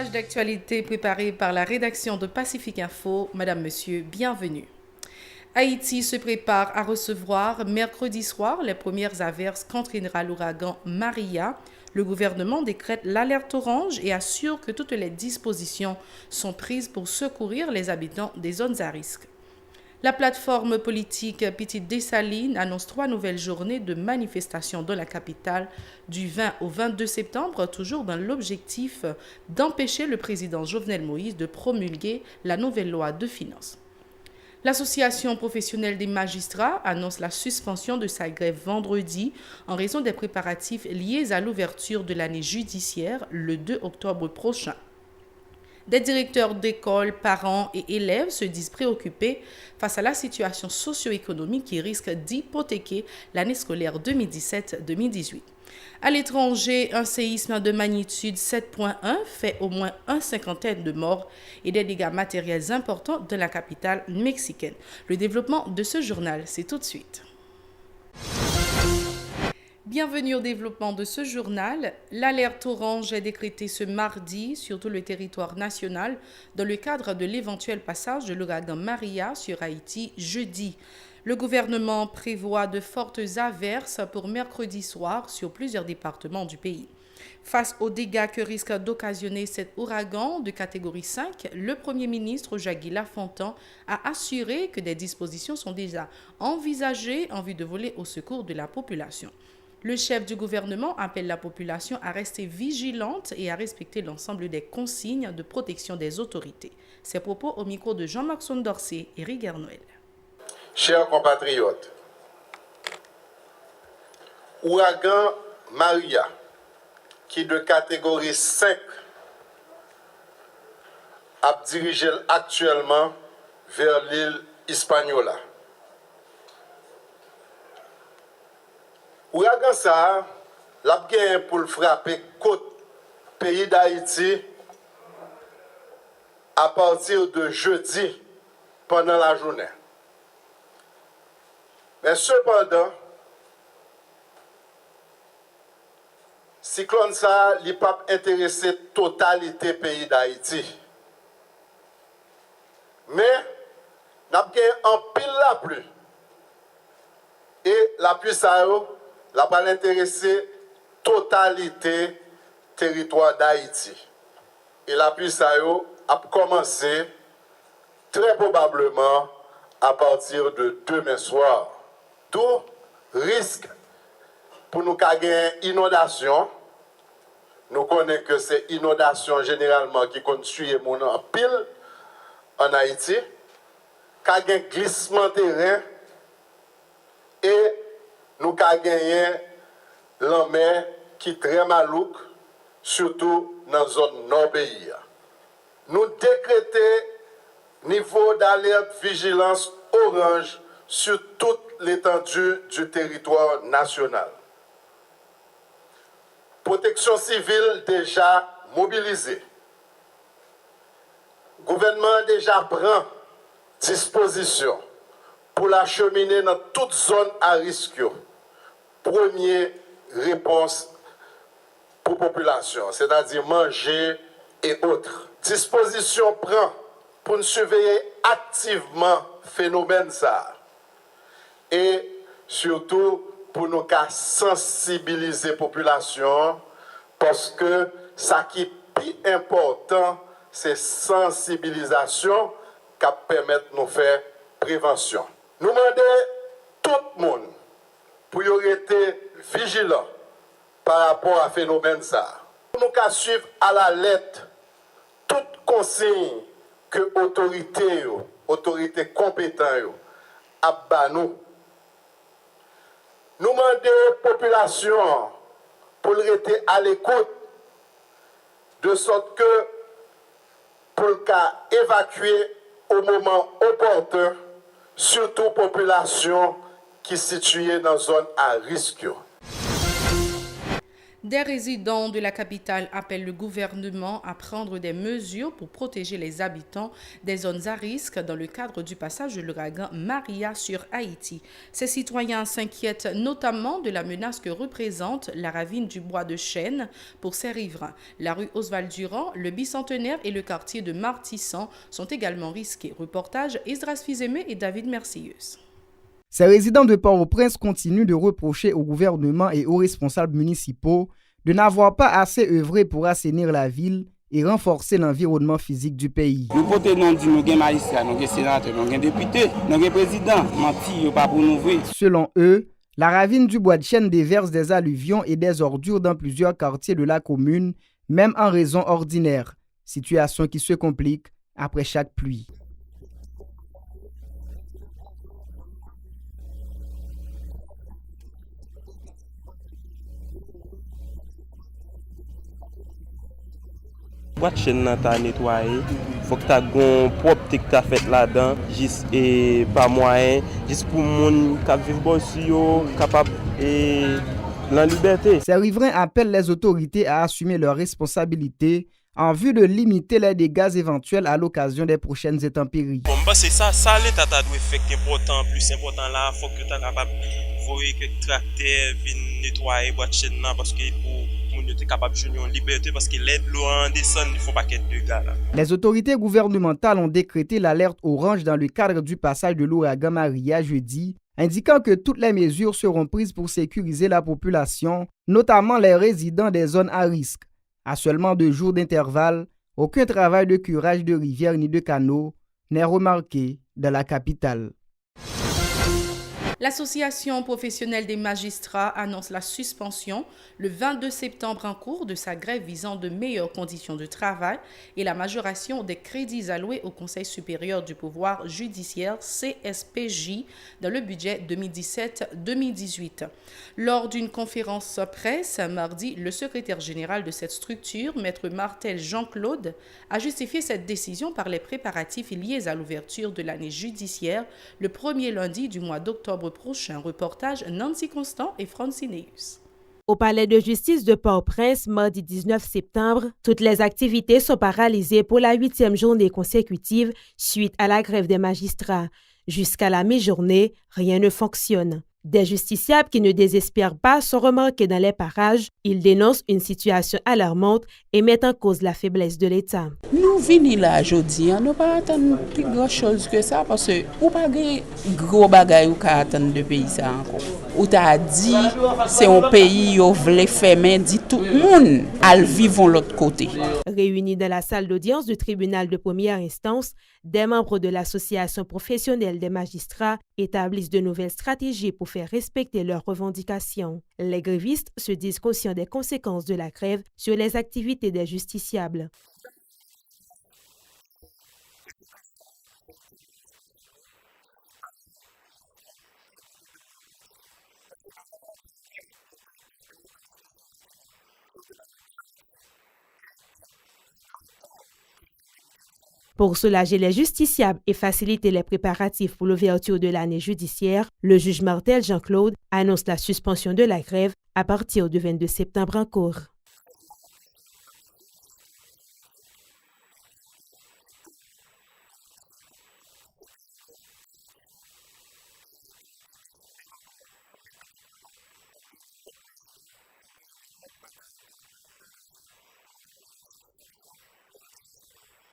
page d'actualité préparée par la rédaction de Pacifique Info. Madame, Monsieur, bienvenue. Haïti se prépare à recevoir mercredi soir les premières averses qu'entraînera l'ouragan Maria. Le gouvernement décrète l'alerte orange et assure que toutes les dispositions sont prises pour secourir les habitants des zones à risque. La plateforme politique Petite Dessalines annonce 3 nouvelles journées de manifestations dans la capitale du 20 au 22 septembre, toujours dans l'objectif d'empêcher le président Jovenel Moïse de promulguer la nouvelle loi de finances. L'Association professionnelle des magistrats annonce la suspension de sa grève vendredi en raison des préparatifs liés à l'ouverture de l'année judiciaire le 2 octobre prochain. Des directeurs d'école, parents et élèves se disent préoccupés face à la situation socio-économique qui risque d'hypothéquer l'année scolaire 2017-2018. À l'étranger, un séisme de magnitude 7.1 fait au moins une cinquantaine de morts et des dégâts matériels importants dans la capitale mexicaine. Le développement de ce journal, c'est tout de suite. Bienvenue au développement de ce journal. L'alerte orange est décrétée ce mardi sur tout le territoire national dans le cadre de l'éventuel passage de l'ouragan Maria sur Haïti jeudi. Le gouvernement prévoit de fortes averses pour mercredi soir sur plusieurs départements du pays. Face aux dégâts que risque d'occasionner cet ouragan de catégorie 5, le Premier ministre Jacky Lafontaine a assuré que des dispositions sont déjà envisagées en vue de voler au secours de la population. Le chef du gouvernement appelle la population à rester vigilante et à respecter l'ensemble des consignes de protection des autorités. Ces propos au micro de Jean-Marc Sondorcé et Riguer Noël. Chers compatriotes, ouragan Maria, qui de catégorie 5 a dirigé actuellement vers l'île Hispaniola. Ouragan ça, l'a gagné pour le frapper côte pays d'Haïti à partir de jeudi pendant la journée. Mais cependant, cyclone ça, il n'a pas intéressé totalité pays d'Haïti. Mais, nous avons en pile la pluie. Et la pluie ça, n'a pas intéressé totalité territoire d'Haïti. Et la pluie ça a commencé très probablement à partir de demain soir. D'où risque pour nous gagner inondation. Nous connaissons que c'est inondation généralement qui constitue mon en pile en Haïti. Gagner glissement terrain et nous avons gagné la mer qui est très malouque, surtout dans la zone nord-pays. Nous décrétons niveau d'alerte vigilance orange sur toute l'étendue du territoire national. Protection civile déjà mobilisée. Gouvernement déjà prend disposition pour l'acheminer dans toute zone à risque. Première réponse pour la population, c'est-à-dire manger et autres. Disposition prend pour nous surveiller activement le phénomène ça. Et surtout pour nous sensibiliser la population, parce que ça qui est plus important, c'est sensibilisation qui permet de nous faire prévention. Nous demandons tout le monde pour être vigilant par rapport à ce phénomène ça. Nous devons suivre à la lettre toute consigne que l'autorité compétente a nous. Nous demandons à la population pour rester à l'écoute, de sorte que pour évacuer au moment opportun, surtout la population qui est située dans une zone à risque. Des résidents de la capitale appellent le gouvernement à prendre des mesures pour protéger les habitants des zones à risque dans le cadre du passage de l'ouragan Maria sur Haïti. Ces citoyens s'inquiètent notamment de la menace que représente la ravine du Bois de Chêne pour ses riverains. La rue Oswald-Durand, le Bicentenaire et le quartier de Martissan sont également risqués. Reportage Esdras Fizeme et David Mercieuse. Ces résidents de Port-au-Prince continuent de reprocher au gouvernement et aux responsables municipaux de n'avoir pas assez œuvré pour assainir la ville et renforcer l'environnement physique du pays. Nous portons nous magistrat, nous sénateur, nous député, nous président, menti pas pour nous. Selon eux, la ravine du Bois de Chêne déverse des alluvions et des ordures dans plusieurs quartiers de la commune, même en raison ordinaire, situation qui se complique après chaque pluie. Bois de chêne nan ta nettoyé, faut que tu aies propre que tu fait là-dedans, juste et pas moyen, juste pour moun qui vivent bossi yo capable et la liberté. Ces riverains appellent les autorités à assumer leurs responsabilités en vue de limiter les dégâts éventuels à l'occasion des prochaines intempéries. Bon, bah c'est ça l'État doit faire important, plus important là, faut que tu es capable que tracteur vienne nettoyer bois de chêne parce que pour être capable de jouer en liberté parce que l'aide l'eau en descend, il faut pas qu'il y ait de dégâts là. Les autorités gouvernementales ont décrété l'alerte orange dans le cadre du passage de l'ouragan Maria jeudi, indiquant que toutes les mesures seront prises pour sécuriser la population, notamment les résidents des zones à risque. À seulement 2 jours d'intervalle, aucun travail de curage de rivières ni de canaux n'est remarqué dans la capitale. L'Association professionnelle des magistrats annonce la suspension le 22 septembre en cours de sa grève visant de meilleures conditions de travail et la majoration des crédits alloués au Conseil supérieur du pouvoir judiciaire CSPJ dans le budget 2017-2018. Lors d'une conférence presse mardi, le secrétaire général de cette structure, Maître Martel Jean-Claude, a justifié cette décision par les préparatifs liés à l'ouverture de l'année judiciaire le premier lundi du mois d'octobre prochain. Reportage Nancy Constant et Francineus. Au palais de justice de Port-au-Prince, mardi 19 septembre, toutes les activités sont paralysées pour la 8e journée consécutive suite à la grève des magistrats. Jusqu'à la mi-journée, rien ne fonctionne. Des justiciables qui ne désespèrent pas sont remarqués dans les parages. Ils dénoncent une situation alarmante et mettent en cause la faiblesse de l'État. Nous venons là aujourd'hui, nous ne pouvons pas attendre plus grand chose que ça parce que nous pas de gros bagages ou attendre de pays ça encore. Ou t'a dit c'est un pays où veut fermer dit tout le monde à vivre de l'autre côté. Réunis dans la salle d'audience du tribunal de première instance, des membres de l'association professionnelle des magistrats établissent de nouvelles stratégies pour faire respecter leurs revendications. Les grévistes se disent conscients des conséquences de la grève sur les activités des justiciables. Pour soulager les justiciables et faciliter les préparatifs pour l'ouverture de l'année judiciaire, le juge Martel Jean-Claude annonce la suspension de la grève à partir du 22 septembre en cours.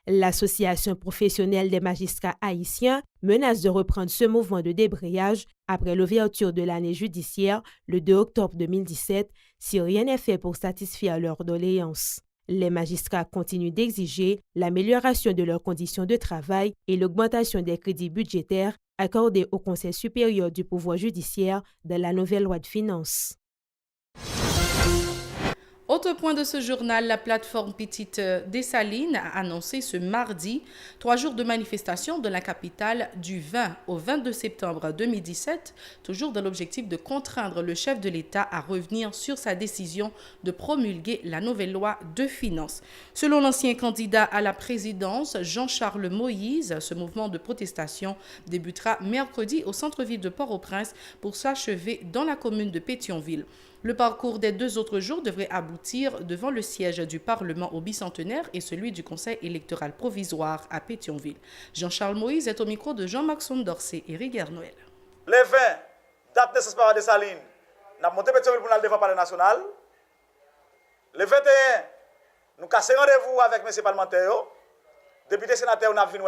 L'Association professionnelle des magistrats haïtiens menace de reprendre ce mouvement de débrayage après l'ouverture de l'année judiciaire le 2 octobre 2017 si rien n'est fait pour satisfaire leurs doléances. Les magistrats continuent d'exiger l'amélioration de leurs conditions de travail et l'augmentation des crédits budgétaires accordés au Conseil supérieur du pouvoir judiciaire dans la nouvelle loi de finances. Autre point de ce journal, la plateforme Petite Dessalines a annoncé ce mardi 3 jours de manifestation dans la capitale du 20 au 22 septembre 2017, toujours dans l'objectif de contraindre le chef de l'État à revenir sur sa décision de promulguer la nouvelle loi de finances. Selon l'ancien candidat à la présidence, Jean-Charles Moïse, ce mouvement de protestation débutera mercredi au centre-ville de Port-au-Prince pour s'achever dans la commune de Pétionville. Le parcours des 2 autres jours devrait aboutir devant le siège du Parlement au bicentenaire et celui du Conseil électoral provisoire à Pétionville. Jean-Charles Moïse est au micro de Jean-Marc Sondorcé et Riguer Noël. Les 20, date de naissance par Dessalines, nous avons monté Pétionville pour aller devant le Palais national. Le 21, nous cassons rendez-vous avec M. parlementaire, député sénateur, nous avons venu.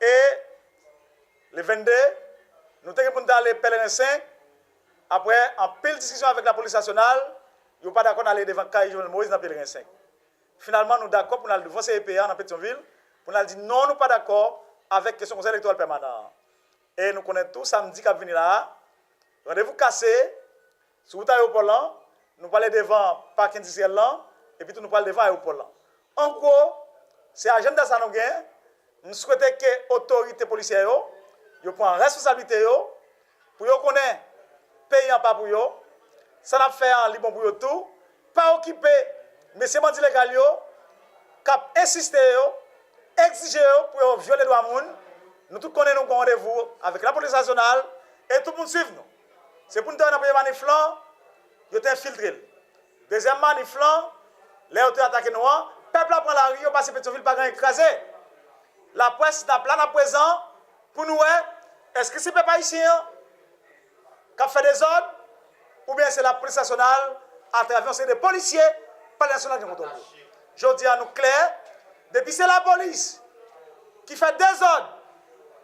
Et le 22, nous avons aller Pèlerin 5. Après, en pile discussion avec la police nationale, nous n'avons pas d'accord d'aller devant Kaye Joël Moïse dans Pèlerin 5. Finalement, nous sommes d'accord pour aller devant CEPA dans Pétionville, pour nous dire non, nous ne sommes pas d'accord avec la question du conseil électoral permanent. Et nous connaissons tout samedi qui venu là. Rendez-vous cassé, sur l'aéroport, nous parlons devant le parc industriel et puis nous parlons devant l'aéroport. En gros, c'est l'agenda ça nous gagne. Nous souhaitons que l'autorité policière prenne responsabilité pour connaître le pays en pas pour eux. Ça n'a fait en libre pour eux tout. Pas occuper, mais c'est bandits légaux qui insister, exiger pour violer les droits de l'homme. Nous tous connaissons nos rendez-vous avec la police nationale et tout le monde suit nous. C'est pour nous donner un premier maniflant, ils ont infiltré. Deuxième maniflant, les autres attaquent nous. Le peuple prend la rue parce que Pétionville pas écrasé. La presse n'a pas à présent pour nous. Est-ce que c'est le peuple haïtien qui a fait des ordres ou bien c'est la police nationale à travers des policiers par la nationale qui contrôle? Je dis à nous clair, depuis c'est la police qui fait des ordres,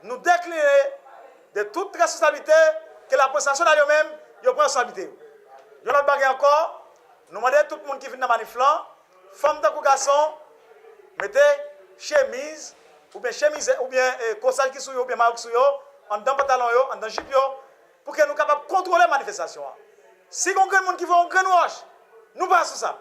nous décliner de toute responsabilité que la police nationale elle-même prend responsabilité. Je l'autre bagarre encore, nous demandons à tout le monde qui vient dans le maniflant, femmes de garçon, mettez chemise ou bien corsage qui sont ou bien maroc en dans pantalon en dans jupe pour que nous soyons capables de contrôler la manifestation. Si on a des gens qui vont en greenwash, nous passons ça.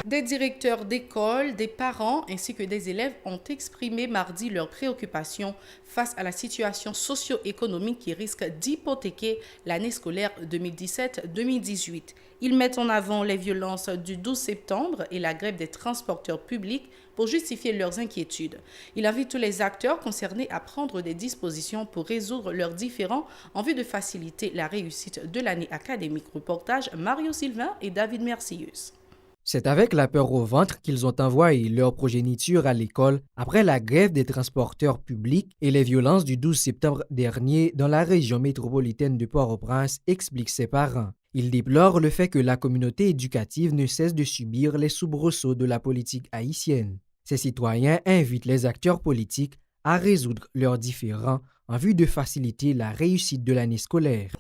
Des directeurs d'école, des parents ainsi que des élèves ont exprimé mardi leurs préoccupations face à la situation socio-économique qui risque d'hypothéquer l'année scolaire 2017-2018. Ils mettent en avant les violences du 12 septembre et la grève des transporteurs publics pour justifier leurs inquiétudes. Il invite tous les acteurs concernés à prendre des dispositions pour résoudre leurs différends en vue de faciliter la réussite de l'année académique. Reportage Mario Sylvain et David Mercius. C'est avec la peur au ventre qu'ils ont envoyé leur progéniture à l'école après la grève des transporteurs publics et les violences du 12 septembre dernier dans la région métropolitaine de Port-au-Prince, expliquent ses parents. Ils déplorent le fait que la communauté éducative ne cesse de subir les soubresauts de la politique haïtienne. Ces citoyens invitent les acteurs politiques à résoudre leurs différends en vue de faciliter la réussite de l'année scolaire.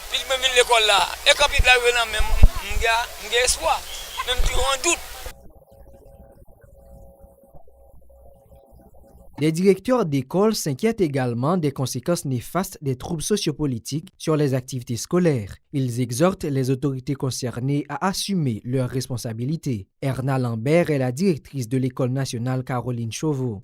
Puis je me mets l'école là, et quand il arrive là, même, j'ai espoir, même tu en doute. Les directeurs d'école s'inquiètent également des conséquences néfastes des troubles sociopolitiques sur les activités scolaires. Ils exhortent les autorités concernées à assumer leurs responsabilités. Erna Lambert est la directrice de l'École nationale Caroline Chauveau.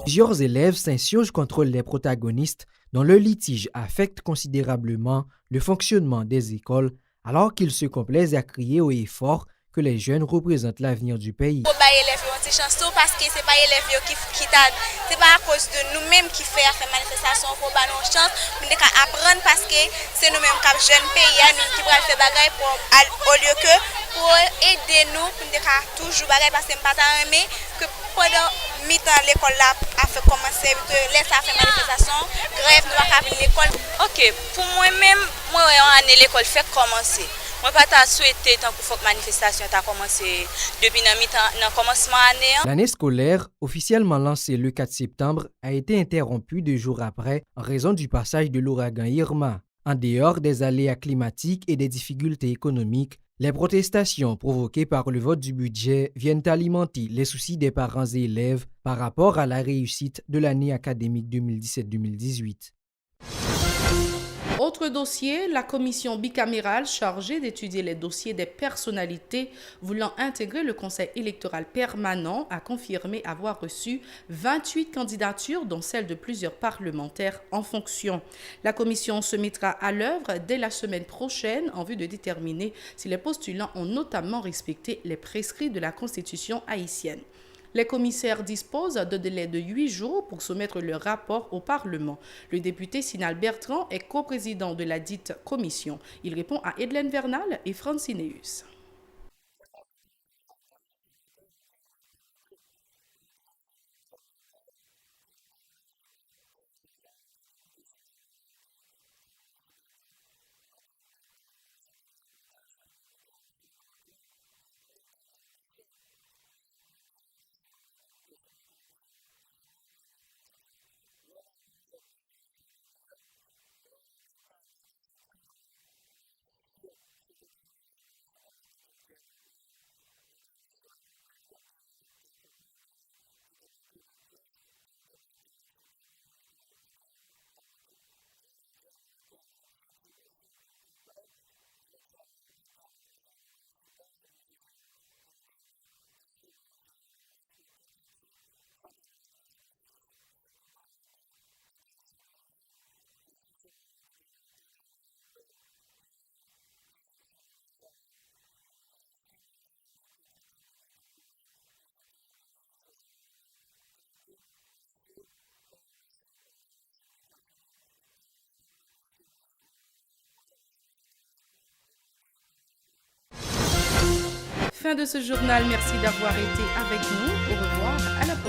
Plusieurs élèves s'insurgent contre les protagonistes dont le litige affecte considérablement le fonctionnement des écoles alors qu'ils se complaisent à crier haut et fort que les jeunes représentent l'avenir du pays. Parce que c'est pas élèves qui t'a, c'est pas à cause de nous-mêmes qui fait manifestation pour ba nos chance, mais apprendre parce que c'est nous-mêmes qui jeunes pays nous qui va faire bagaille pour au lieu que pour aider nous pour toujours bagaille parce que pas aimer que pendant mi-temps l'école là a fait commencer de laisser faire manifestation, grève nous pas venir l'école. OK, pour moi-même moi en année l'école fait commencer. Moi pas t'a souhaité tant que faut manifestation t'a commencé depuis dans commencement année. L'année scolaire, officiellement lancée le 4 septembre, a été interrompue 2 jours après en raison du passage de l'ouragan Irma. En dehors des aléas climatiques et des difficultés économiques, les protestations provoquées par le vote du budget viennent alimenter les soucis des parents et élèves par rapport à la réussite de l'année académique 2017-2018. Autre dossier, la commission bicamérale chargée d'étudier les dossiers des personnalités voulant intégrer le conseil électoral permanent a confirmé avoir reçu 28 candidatures, dont celle de plusieurs parlementaires en fonction. La commission se mettra à l'œuvre dès la semaine prochaine en vue de déterminer si les postulants ont notamment respecté les prescrits de la Constitution haïtienne. Les commissaires disposent de délai de 8 jours pour soumettre leur rapport au Parlement. Le député Sinal Bertrand est coprésident de la dite commission. Il répond à Edlène Vernal et Francineus. Fin de ce journal, merci d'avoir été avec nous. Au revoir, à la prochaine.